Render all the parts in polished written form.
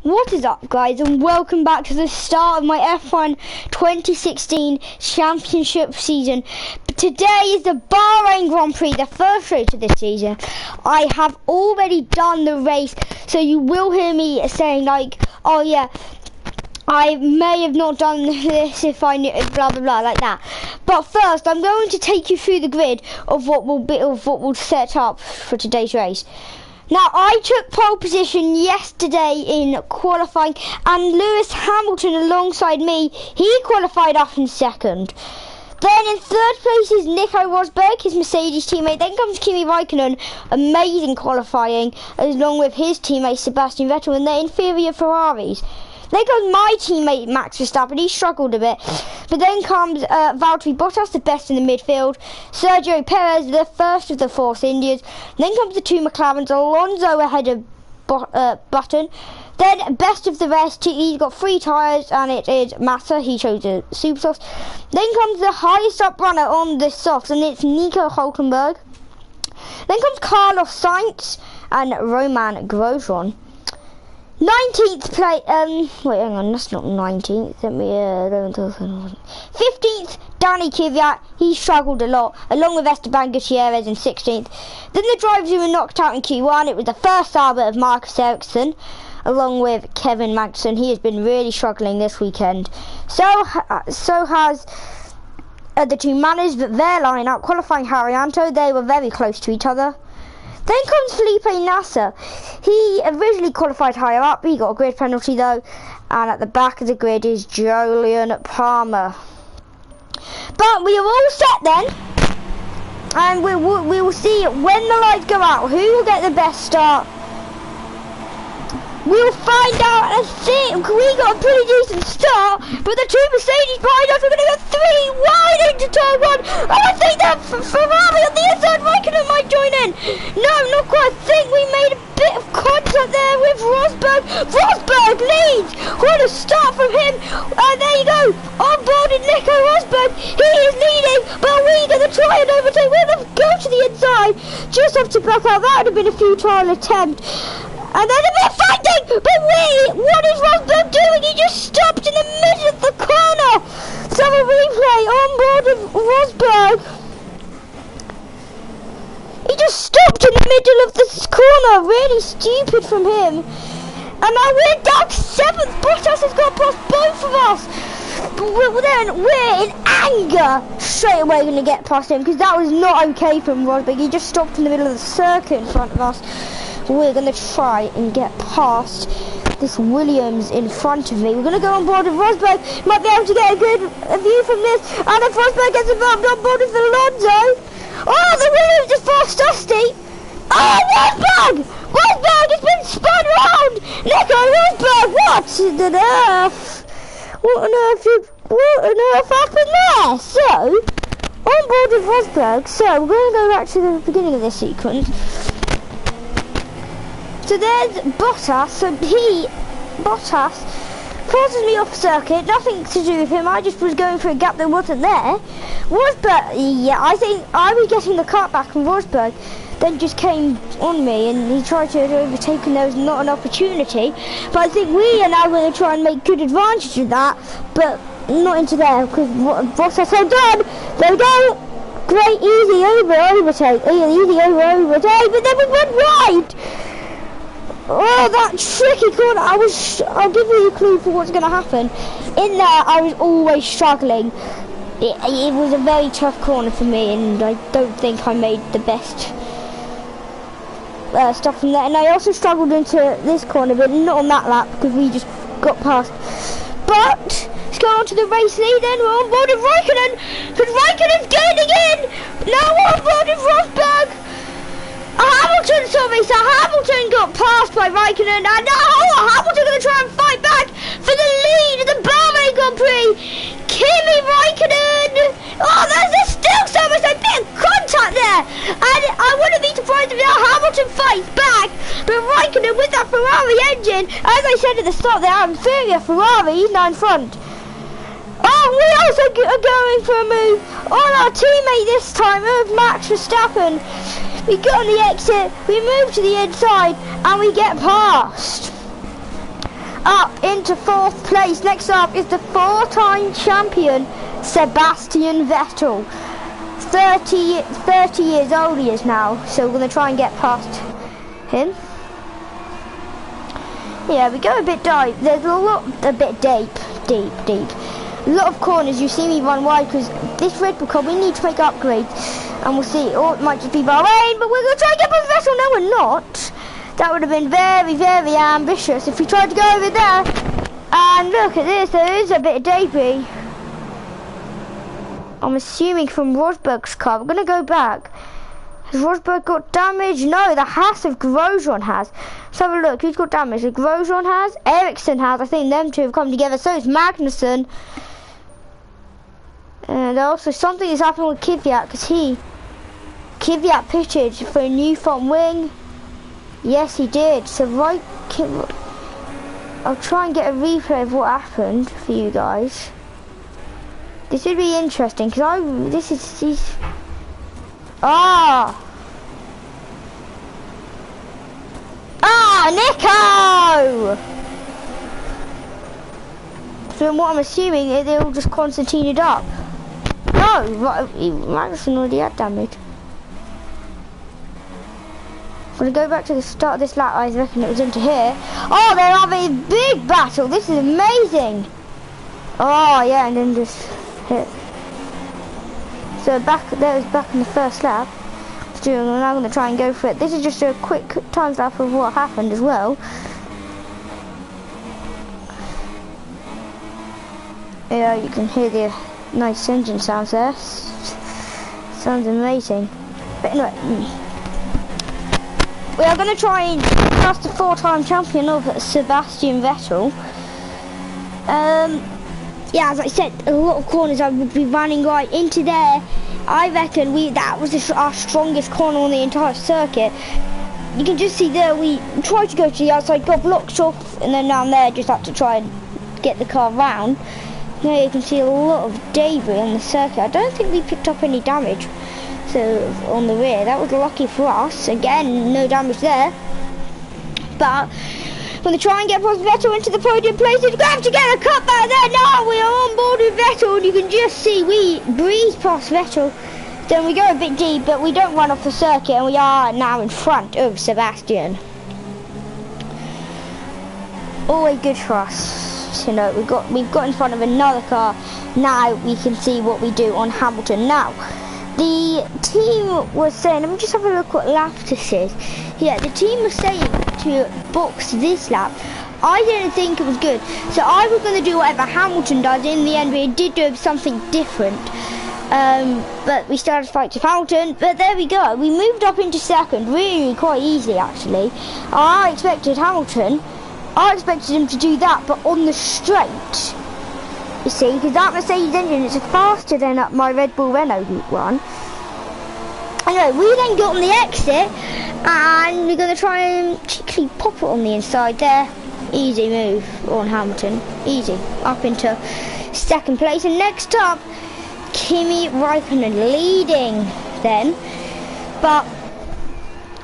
What is up, guys, and welcome back to the start of my F1 2016 championship season. Today is the Bahrain Grand Prix, the first race of this season. I have already done the race, so you will hear me saying like, oh yeah, I may have not done this if I knew, blah blah blah, like that. But first, I'm going to take you through the grid of what will set up for today's race. Now, I took pole position yesterday in qualifying, and Lewis Hamilton alongside me, he qualified up in second. Then in third place is Nico Rosberg, his Mercedes teammate. Then comes Kimi Raikkonen, amazing qualifying, along with his teammate Sebastian Vettel, and they're inferior Ferraris. Then comes my teammate Max Verstappen, he struggled a bit. But then comes Valtteri Bottas, the best in the midfield. Sergio Perez, the first of the Force Indians. Then comes the two McLarens, Alonso ahead of Button. Then best of the rest, he's got 3 tyres, and it is Massa, he chose the super softs. Then comes the highest up runner on the softs, and it's Nico Hülkenberg. Then comes Carlos Sainz and Roman Grosjean. 19th place, wait, hang on, that's not 19th, let me, 15th, Danny Kvyat, he struggled a lot, along with Esteban Gutierrez in 16th. Then the drivers who were knocked out in Q1, it was the first start of Marcus Ericsson, along with Kevin Magnussen. He has been really struggling this weekend. So has the two Manners, but their lineup, qualifying Haryanto, they were very close to each other. Then comes Felipe Nasser. He originally qualified higher up, he got a grid penalty though, and at the back of the grid is Julian Palmer. But we are all set then, and we will see when the lights go out who will get the best start. We'll find out. I think we got a pretty decent start, but the two Mercedes behind us are going to go 3 wide into turn 1. Oh, I think that Ferrari on the inside Raikkonen might join in. No, not quite. I think we made a bit of contact there with Rosberg. Rosberg leads. What a start from him. And there you go. On board in Nico Rosberg. He is leading, but we're going to try and overtake. We're going to go to the inside. Just have to back out. That would have been a futile attempt. And then a bit of fighting, but what is Rosberg doing? He just stopped in the middle of the corner. So a replay on board of Rosberg. He just stopped in the middle of this corner. Really stupid from him. And now we're down to 7th. Bottas has got past both of us. But then we're in anger straight away going to get past him, because that was not okay from Rosberg. He just stopped in the middle of the circuit in front of us. We're going to try and get past this Williams in front of me. We're going to go on board with Rosberg. Might be able to get a good view from this. And if Rosberg gets involved on board with Alonso. Oh, the Williams just passed Dusty. Oh, Rosberg! Rosberg has been spun round! Nico Rosberg, what on earth? What on earth happened there? So, on board with Rosberg. So, we're going to go back to the beginning of this sequence. So there's Bottas, so Bottas forces me off circuit, nothing to do with him, I just was going for a gap that wasn't there. Rosberg, yeah, I think I was getting the cut back from Rosberg, then just came on me and he tried to overtake and there was not an opportunity. But I think we are now going to try and make good advantage of that, but not into there, because Bottas had done. There we go. Great, easy overtake, but then we went wide. Oh, that tricky corner. I'll give you a clue for what's going to happen. In there, I was always struggling. It was a very tough corner for me, and I don't think I made the best stuff from there. And I also struggled into this corner, but not on that lap, because we just got past. But let's go on to the race lead then. We're on board with Raikkonen, because Raikkonen's gaining in. Now we're on board with Rosberg. Hamilton saw me, so Hamilton got passed by Raikkonen, and now Hamilton going to try and fight back for the lead of the Bahrain Grand Prix. Kimi Raikkonen. Oh, there's still so much a bit of contact there, and I wouldn't be surprised if now Hamilton fights back, but Raikkonen with that Ferrari engine, as I said at the start, they are inferior Ferrari, he's now in front. Oh, we also are going for a move on our teammate this time of Max Verstappen. We go on the exit, we move to the inside, and we get past. up into 4th place. Next up is the 4-time champion, Sebastian Vettel. 30 years old he is now, so we're going to try and get past him. Yeah, we go a bit deep. There's a bit deep. A lot of corners. You see me run wide because this Red Bull car, we need to make upgrades, and we'll see. Or it might just be Bahrain, but we're going to try and get past Vettel. No, we're not. That would have been very, very ambitious if we tried to go over there. And look at this, there is a bit of debris. I'm assuming from Rosberg's car. We're going to go back. Has Rosberg got damage? No, the Haas of Grosjean has. Let's have a look. Who's got damage? The Grosjean has. Ericsson has. I think them two have come together. So is Magnussen. And also something is happening with Kvyat because Kvyat pitted for a new front wing. Yes, he did. So right, I'll try and get a replay of what happened for you guys. This would be interesting because Nico! So what I'm assuming is they'll just concertina it up. No, Magnussen already had damage. I'm going to go back to the start of this lap. I reckon it was into here. Oh, they're having a big battle. This is amazing. Oh, yeah, and then just hit. So there was back in the first lap. I'm now going to try and go for it. This is just a quick time lapse of what happened as well. Yeah, you can hear the nice engine sounds there. Sounds amazing. But anyway, we are going to try and pass the 4-time champion of Sebastian Vettel. Yeah, as I said, a lot of corners I would be running right into there. I reckon that was our strongest corner on the entire circuit. You can just see there we tried to go to the outside, got blocked off, and then down there just had to try and get the car round. Now you can see a lot of debris on the circuit. I don't think we picked up any damage on the rear. That was lucky for us. Again, no damage there. But when they try and get past Vettel into the podium place, we have to get a cut back there. Now we are on board with Vettel, and you can just see we breeze past Vettel. Then we go a bit deep, but we don't run off the circuit, and we are now in front of Sebastian. Always good for us. You know, we've got in front of another car. Now we can see what we do on Hamilton. Now, the team was saying, let me just have a look what lap this is. Yeah, the team was saying to box this lap. I didn't think it was good, so I was going to do whatever Hamilton does. In the end, we did do something different. But we started to fight with Hamilton, but there we go. We moved up into second, really quite easily actually. I expected him to do that, but on the straight. You see, because that Mercedes engine is faster than my Red Bull Renault one. Anyway, we then got on the exit, and we're going to try and cheekily pop it on the inside there. Easy move on Hamilton. Easy. Up into second place, and next up, Kimi Raikkonen leading then. But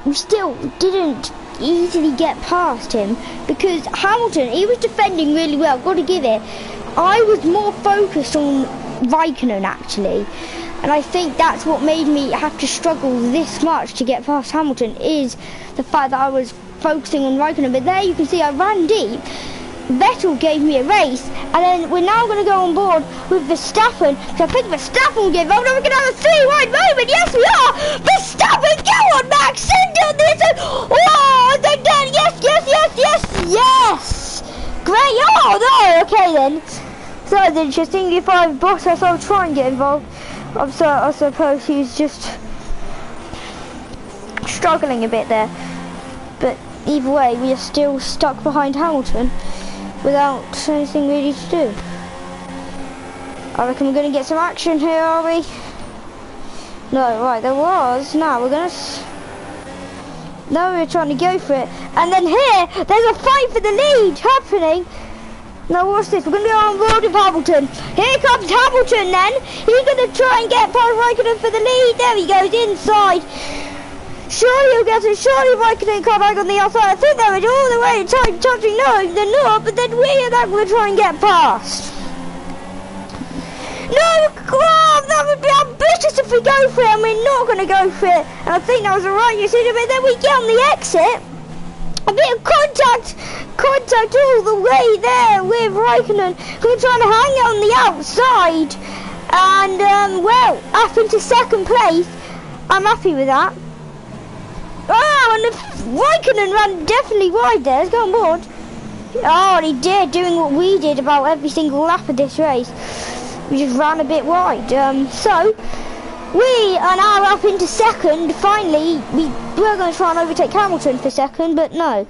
we still didn't easily get past him because Hamilton, he was defending really well, got to give it. I was more focused on Raikkonen actually, and I think that's what made me have to struggle this much to get past Hamilton, is the fact that I was focusing on Raikkonen. But there you can see I ran deep. Vettel gave me a race, and then we're now going to go on board with Verstappen, because I think Verstappen will give up, and we're going to have a 3-wide moment. Yes, we are. Verstappen, go on, Max, send on this. Oh, they're done. Yes. Great. Oh, no. Okay, then. So that's interesting. If I have Bottas, I'll try and get involved. I suppose he's just struggling a bit there. But either way, we are still stuck behind Hamilton without anything really to do. I reckon we're going to get some action here, are we? No, right, there was. Now we're going to... Now we're trying to go for it. And then here, there's a fight for the lead happening. Now watch this, we're going to go on board with Hamilton. Here comes Hamilton then. He's going to try and get past Raikkonen for the lead. There he goes, inside. Surely he'll get it. Surely Raikkonen come back on the outside. I think they were all the way touching. No, they're not. But then we're not going to try and get past. No, that would be ambitious if we go for it, and we're not going to go for it. And I think that was the right decision. But then we get on the exit. A bit of contact all the way there with Raikkonen. We're trying to hang it on the outside. And, well, up into second place. I'm happy with that. Oh, and Raikkonen ran definitely wide there. Let's go on board. Oh, and he did, doing what we did about every single lap of this race. We just ran a bit wide. So, we are now up into second. Finally, we were going to try and overtake Hamilton for second, but no.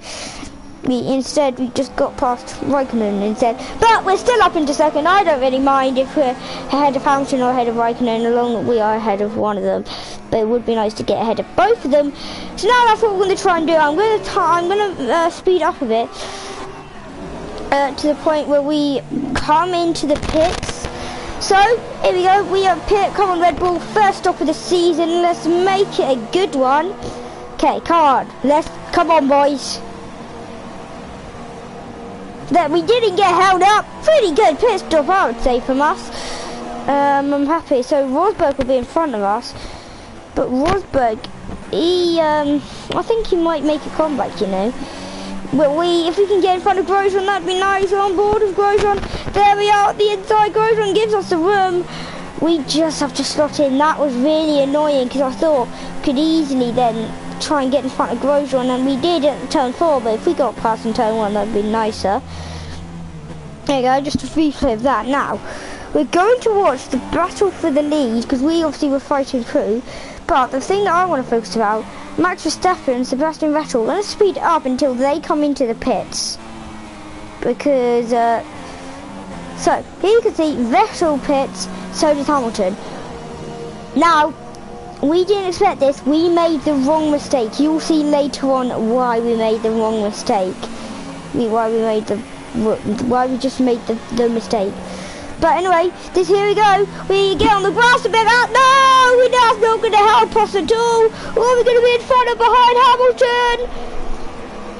We just got past Raikkonen instead. But we're still up into second. I don't really mind if we're ahead of Hamilton or ahead of Raikkonen, as long as we are ahead of one of them. But it would be nice to get ahead of both of them. So now that's what we're going to try and do. I'm going to speed up a bit to the point where we come into the pits. So, here we go, we are pit, come on Red Bull, first stop of the season, let's make it a good one. Okay, come on boys. That we didn't get held up, pretty good pit stop I would say from us. I'm happy, so Rosberg will be in front of us. But Rosberg, I think he might make a comeback, you know. But if we can get in front of Grosjean, that'd be nice. We're on board with Grosjean. There we are at the inside. Grosjean gives us the room. We just have to slot in. That was really annoying because I thought we could easily then try and get in front of Grosjean, and we did at turn 4. But if we got past in turn 1, that'd be nicer. There you go, just a replay of that. Now, we're going to watch the battle for the lead because we obviously were fighting through. But the thing that I want to focus about, Max Verstappen and Sebastian Vettel, we're going to speed it up until they come into the pits. Because, so, here you can see Vettel pits, so does Hamilton. Now, we didn't expect this, we made the wrong mistake. You'll see later on why we made the wrong mistake. Why we just made the mistake. But anyway, here we go. We get on the grass a bit. No, that's not going to help us at all. Oh, we're going to be in front of behind Hamilton.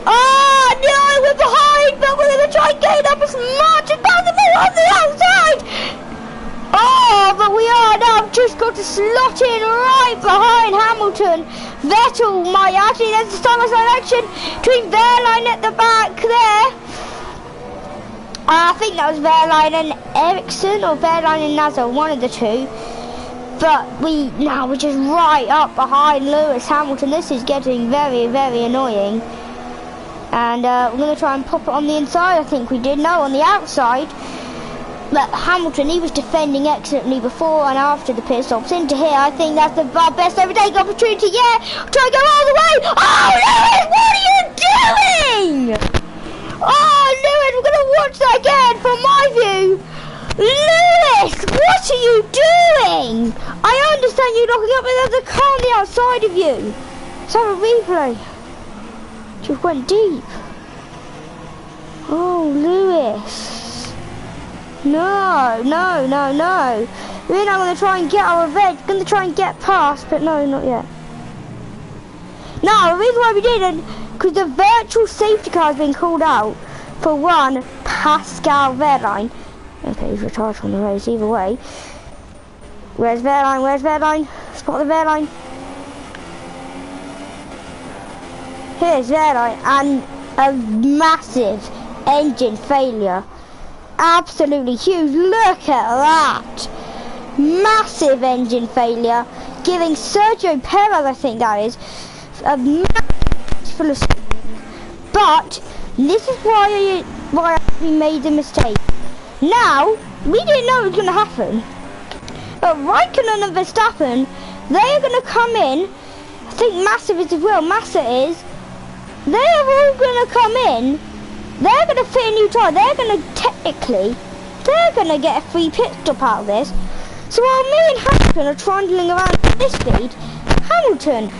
Oh, no, we're behind, but we're going to try and gain up as much as possible on the outside. Oh, but we are now just got to slot in right behind Hamilton. Vettel might actually, there's a summer selection between Verline at the back there. I think that was Verline and Ericsson, or Verline and Nazar, one of the two. But we're just right up behind Lewis Hamilton. This is getting very, very annoying. And we're going to try and pop it on the inside. I think we did. No, on the outside. But Hamilton, he was defending excellently before and after the pit stops. Into here, I think that's the best overtake opportunity. Yeah, try and go all the way. Oh, Lewis, what are you doing? Oh, Lewis, we're going to watch that again from my view. Lewis, what are you doing? I understand you looking up, but there's a car on the outside of you. Let's have a replay. Just went deep. Oh, Lewis. No. We're now going to try and get our revenge. Going to try and get past, but no, not yet. No, the reason why we didn't, because the virtual safety car has been called out for one Pascal Verline. Okay, he's retired from the race either way. Where's Verline? Spot the Verline. Here's Verline, and a massive engine failure. Absolutely huge. Look at that. Massive engine failure, giving Sergio Perez, I think that is, a massive full of. But this is why we made the mistake. Now, we didn't know it was going to happen. But Raikkonen and Verstappen, they are going to come in. I think Massa is as well. Massa is. They are all going to come in. They're going to fit a new tyre. They're going to they're going to get a free pit stop out of this. So while me and Hamilton are trundling around at this speed, Raikkonen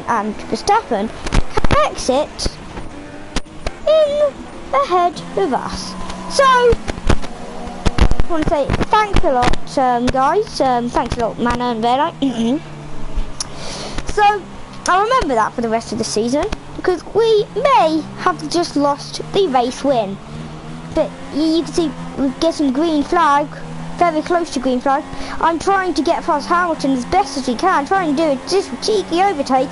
and Verstappen can exit in ahead of us. So, I want to say thanks a lot, guys. Thanks a lot, Mana and Vera. So, I remember that for the rest of the season, because we may have just lost the race win. But you can see we're getting green flag, very close to green flag. I'm trying to get past Hamilton as best as we can, trying to do a just cheeky overtake,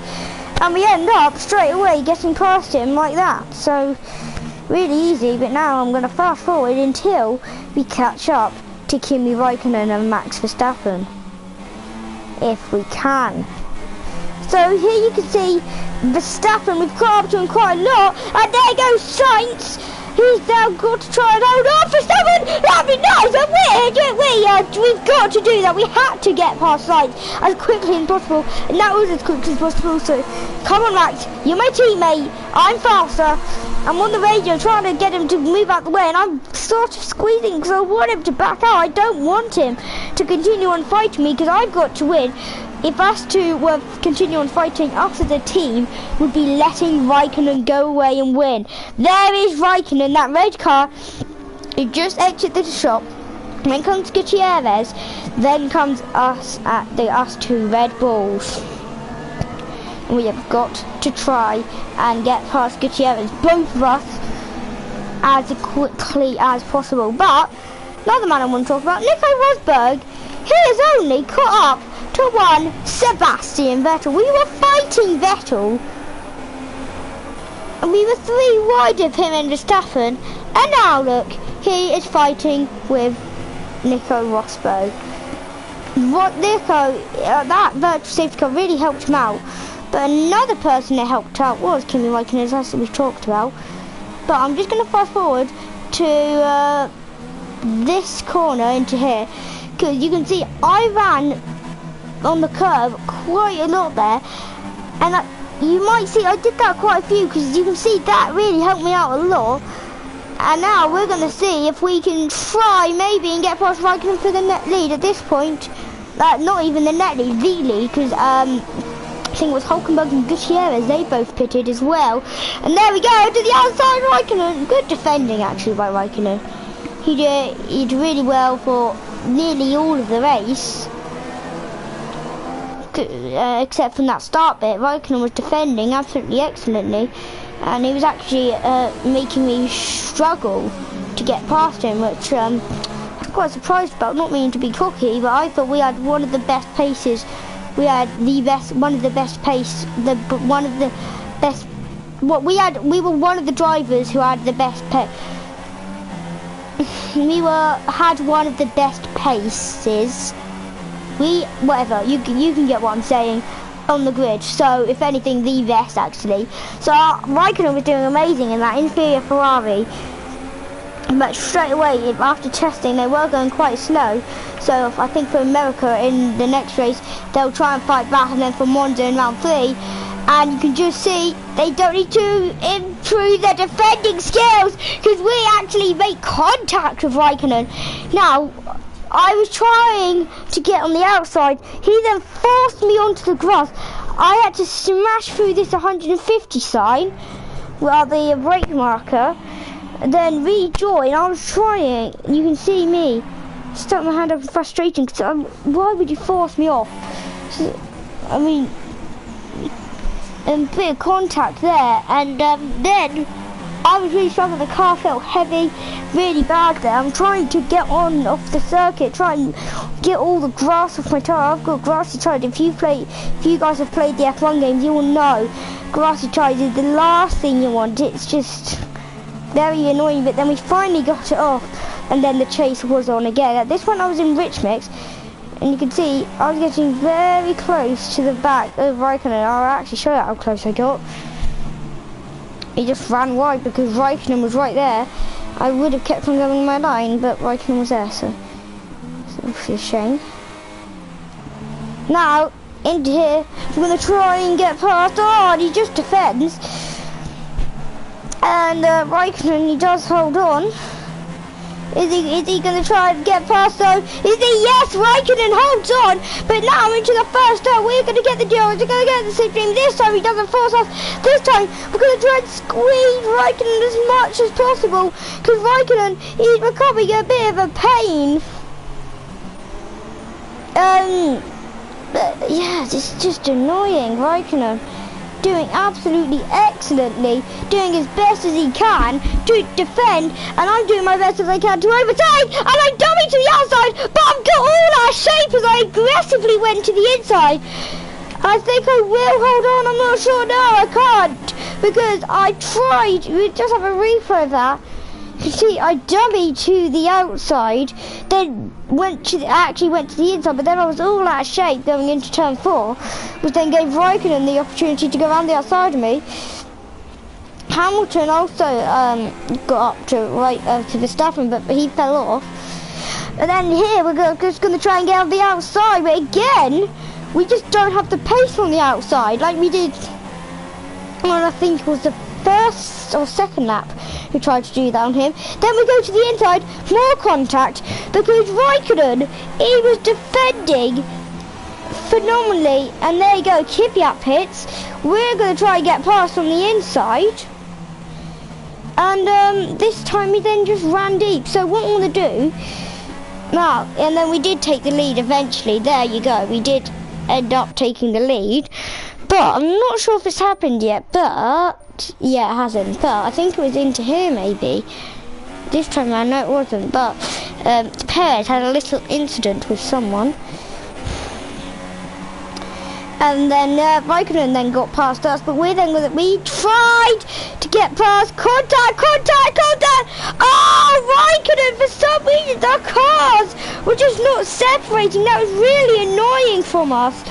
and we end up straight away getting past him like that. So really easy, but now I'm going to fast forward until we catch up to Kimi Raikkonen and Max Verstappen, if we can. So here you can see Verstappen, we've caught up to him quite a lot, and there goes Sainz. He's now got to try and hold on for Verstappen. That'd be nice, we've got to do that. We had to get past Sainz as quickly as possible, and that was as quickly as possible. So come on, Max, you're my teammate, I'm faster. I'm on the radio trying to get him to move out the way, and I'm sort of squeezing because I want him to back out. I don't want him to continue on fighting me because I've got to win. If us two were continue on fighting, us as a team would be letting Raikkonen go away and win. There is Raikkonen, that red car. He just exited the shop. Then comes Gutierrez. Then comes us at us two Red Bulls. And we have got to try and get past Gutierrez, both of us, as quickly as possible. But another man I want to talk about, Nico Rosberg. He has only caught up to one Sebastian Vettel. We were fighting Vettel, and we were 3 wide of him and Verstappen, and now look, he is fighting with Nico Rosberg. That virtual safety car really helped him out, but another person that helped out was Kimi Raikkonen, as we've talked about. But I'm just going to fast forward to this corner into here, because you can see I ran on the curve quite a lot there, and you might see I did that quite a few, because you can see that really helped me out a lot. And now we're going to see if we can try maybe and get past Raikkonen for the net lead at this point. Not even the net lead, the lead, because I think it was Hulkenberg and Gutierrez, they both pitted as well. And there we go, to the outside Raikkonen. Good defending actually by Raikkonen. He did really well for nearly all of the race. Except from that start bit, Raikkonen was defending absolutely excellently, and he was actually making me struggle to get past him, which I was quite surprised about, not meaning to be cocky, but I thought we had one of the best paces. We had we were one of the drivers who had the best had one of the best paces. Whatever, you can get what I'm saying, on the grid. So if anything, the best actually. So Raikkonen was doing amazing in that inferior Ferrari, but straight away after testing they were going quite slow. So I think for America in the next race they'll try and fight back, and then for Monza in round 3, and you can just see they don't need to improve their defending skills, because we actually make contact with Raikkonen. Now I was trying to get on the outside. He then forced me onto the grass. I had to smash through this 150 sign, well, the brake marker, and then rejoin. I was trying. You can see me stuck my hand up in frustration, because why would you force me off? So, I mean, a bit of contact there, and then I was really struggling. The car felt heavy, really bad there. I'm trying to get on off the circuit, trying to get all the grass off my tyre. I've got grassy tyres. If you guys have played the F1 games, you will know grassy tyres is the last thing you want. It's just very annoying, but then we finally got it off, and then the chase was on again. At this point I was in rich mix, and you can see I was getting very close to the back of Raikkonen. I'll actually show you how close I got. He just ran wide because Raikkonen was right there. I would have kept on going my line, but Raikkonen was there, so it's a shame. Now, into here, we're going to try and get past. Oh, and he just defends. And Raikkonen, he does hold on. Is he going to try and get past though? Is he? Yes, Raikkonen holds on. But now into the first turn, we're going to get the deal. We're going to get the slipstream. This time he doesn't force us. This time we're going to try and squeeze Raikkonen as much as possible, because Raikkonen, he's becoming a bit of a pain. But yeah, it's just annoying, Raikkonen. doing absolutely excellently, doing as best as he can to defend, and I'm doing my best as I can to overtake, and I'm dumping to the outside, but I've got all out of shape as I aggressively went to the inside. I think I will hold on, I'm not sure, no I can't, because I tried, we just have a replay of that. You see, I dummied to the outside, then actually went to the inside, but then I was all out of shape going into turn 4, which then gave Raikkonen the opportunity to go around the outside of me. Hamilton also got up to Verstappen, but he fell off. And then here we're just going to try and get on the outside, but again, we just don't have the pace on the outside like we did. Well, I think it was the first or second lap we tried to do that on him. Then we go to the inside, more contact, because Raikkonen, he was defending phenomenally, and there you go, Kvyat hits. We're going to try and get past on the inside, and this time he then just ran deep. So what I'm going to do now, and then we did take the lead eventually, there you go, we did end up taking the lead, but I'm not sure if it's happened yet, but yeah, it hasn't, but I think it was into here maybe. This time I know it wasn't, but Perez had a little incident with someone. And then Raikkonen then got past us, but we tried to get past. Contact! Oh, Raikkonen, for some reason our cars were just not separating. That was really annoying from us.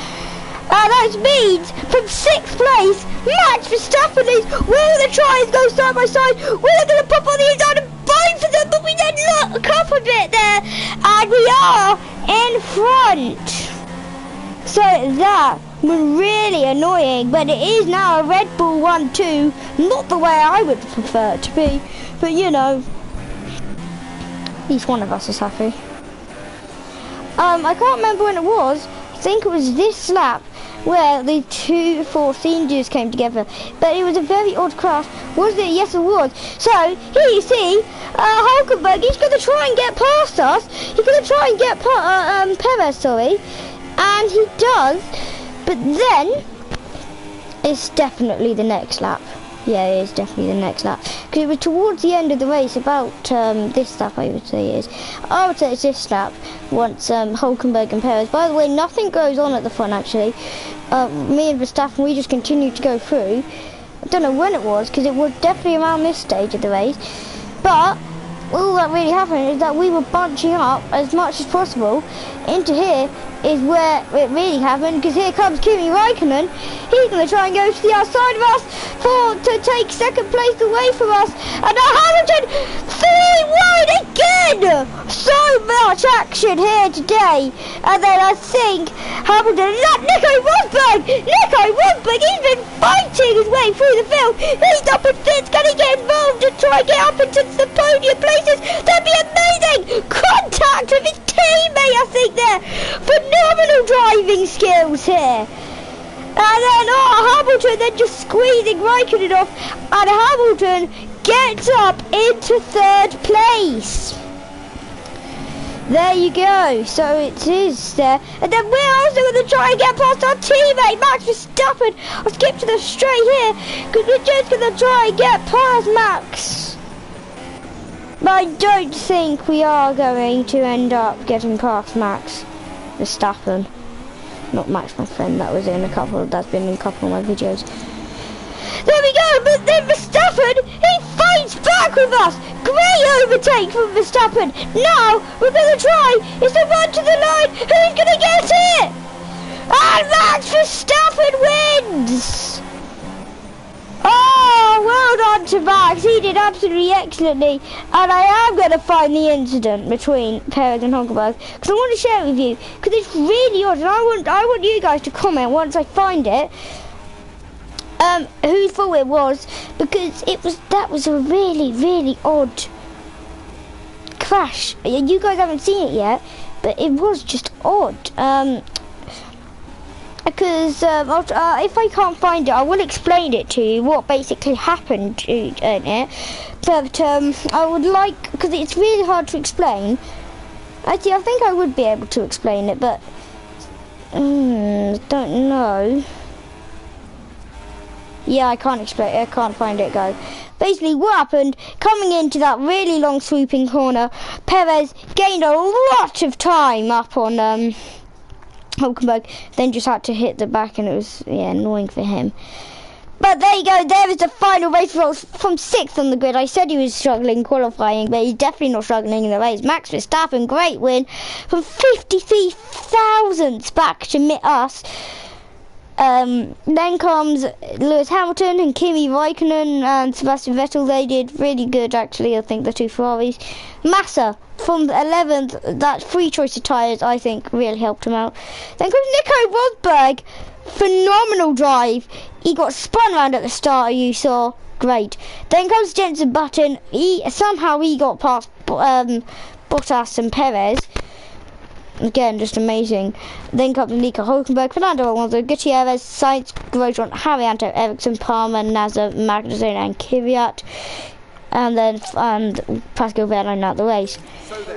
That means from 6th place, Max Verstappen is. We're going to try and go side by side. We're going to pop on the inside of both of them, but we then look up a bit there, and we are in front. So that was really annoying, but it is now a Red Bull 1-2, not the way I would prefer it to be, but you know, at least one of us is happy. I can't remember when it was. I think it was this lap where the two Force Injuries came together, but it was a very odd crash, wasn't it? Yes, it was. So here you see Hulkenberg, he's going to try and get past us. He's going to try and get Perez, sorry, and he does, but then it's definitely the next lap. Yeah, it is definitely the next lap, because it was towards the end of the race, about this lap I would say is. I would say it's this lap, once Hulkenberg and Perez. By the way, nothing goes on at the front actually. Me and Verstappen, we just continued to go through. I don't know when it was, because it was definitely around this stage of the race, but all that really happened is that we were bunching up as much as possible. Into here is where it really happened, because here comes Kimi Raikkonen. He's going to try and go to the outside of us to take second place away from us. And now Hamilton, 3 wide again! So much action here today. And then I think Hamilton, Nico Rosberg! He's been fighting his way through the field. He's up in fifth. Can he get involved to try and get up into the podium places? That'd be amazing! Contact with his teammate, I think there. Phenomenal driving skills here. And then Hamilton then just squeezing Raikkonen off, and Hamilton gets up into 3rd place. There you go, so it is there. And then we're also going to try and get past our teammate Max Verstappen. I'll skip to the straight here, because we're just going to try and get past Max. But I don't think we are going to end up getting past Max Verstappen. Not Max, my friend, that's been in a couple of my videos. There we go, but then Verstappen, he fights back with us. Great overtake from Verstappen. Now, we're going to try, it's a run to the line. Who's going to get it? And Max Verstappen wins. Oh, well done to Max. He did absolutely excellently. And I am going to find the incident between Perez and Hulkenberg, because I want to share it with you, because it's really odd, and I want you guys to comment once I find it. Whose fault it was, because that was a really odd crash. You guys haven't seen it yet, but it was just odd. Because if I can't find it, I will explain it to you, what basically happened in it. But I would like, because it's really hard to explain. Actually, I think I would be able to explain it, but don't know. Yeah, I can't explain. I can't find it, guys. Basically, what happened? Coming into that really long sweeping corner, Perez gained a lot of time up on Hulkenberg. Then just had to hit the back, and it was annoying for him. But there you go. There is the final race results from 6th on the grid. I said he was struggling qualifying, but he's definitely not struggling in the race. Max Verstappen, great win from 53 thousandths back to us. Then comes Lewis Hamilton and Kimi Raikkonen and Sebastian Vettel. They did really good, actually. I think the two Ferraris. Massa from the 11th. That free choice of tyres, I think, really helped him out. Then comes Nico Rosberg. Phenomenal drive. He got spun around at the start, you saw. Great. Then comes Jenson Button. Somehow he got past Bottas and Perez. Again, just amazing. Then comes Nico Hulkenberg, Fernando Alonso, Gutierrez, Sainz, Grosjean, Harry Ericsson, Palmer, Nasser, Magnussen and Kvyat. And then Pascal Wehrlein out the race.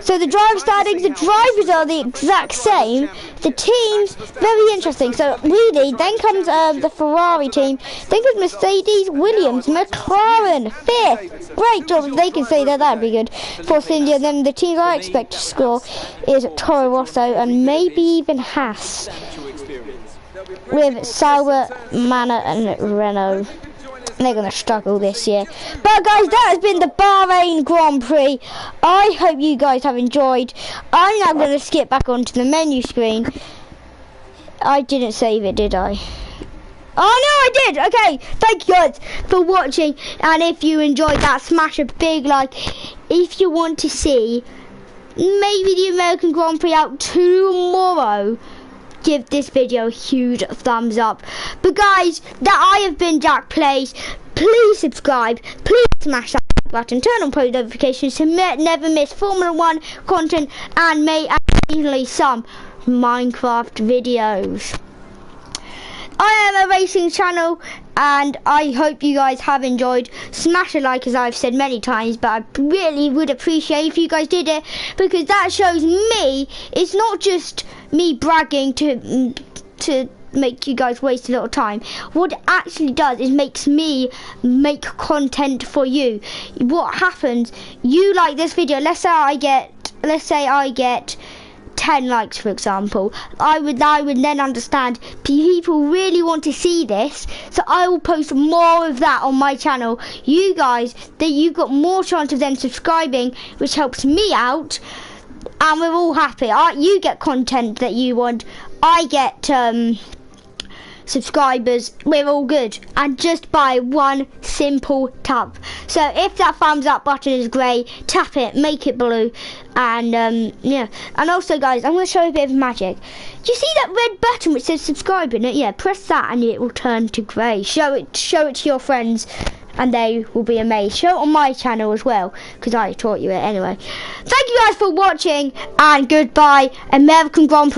So the driver standings, the drivers are the exact same. The teams, very interesting. So really, then comes the Ferrari team. Then comes Mercedes, Williams, McLaren, 5th. Great job. They can say that, that'd be good. Force India. Then the teams I expect to score is Toro Rosso and maybe even Haas. With Sauber, Manor and Renault. They're going to struggle this year. But guys, that has been the Bahrain Grand Prix. I hope you guys have enjoyed. I'm now going to skip back onto the menu screen. I didn't save it, did I? Oh no, I did. Okay, thank you guys for watching. And if you enjoyed that, smash a big like. If you want to see maybe the American Grand Prix out tomorrow, give this video a huge thumbs up. But guys, that I have been Jack Plays. Please subscribe, please smash that button, turn on post notifications to never miss Formula 1 content and occasionally some Minecraft videos. I am a racing channel and I hope you guys have enjoyed. Smash a like, as I've said many times, but I really would appreciate if you guys did it, because that shows me it's not just me bragging to make you guys waste a little time. What it actually does is makes me make content for you. What happens, you like this video, let's say I get 10 likes, for example. I would then understand people really want to see this, so I will post more of that on my channel. You guys, you've got more chance of them subscribing, which helps me out, and we're all happy. You get content that you want, I get subscribers, we're all good, and just by one simple tap. So if that thumbs up button is grey, tap it, make it blue, and yeah. And also guys, I'm going to show you a bit of magic. Do you see that red button which says subscribe in it? Yeah, press that and it will turn to grey. Show it to your friends and they will be amazed. Show it on my channel as well, because I taught you it anyway. Thank you guys for watching, and goodbye. American Grand Prix.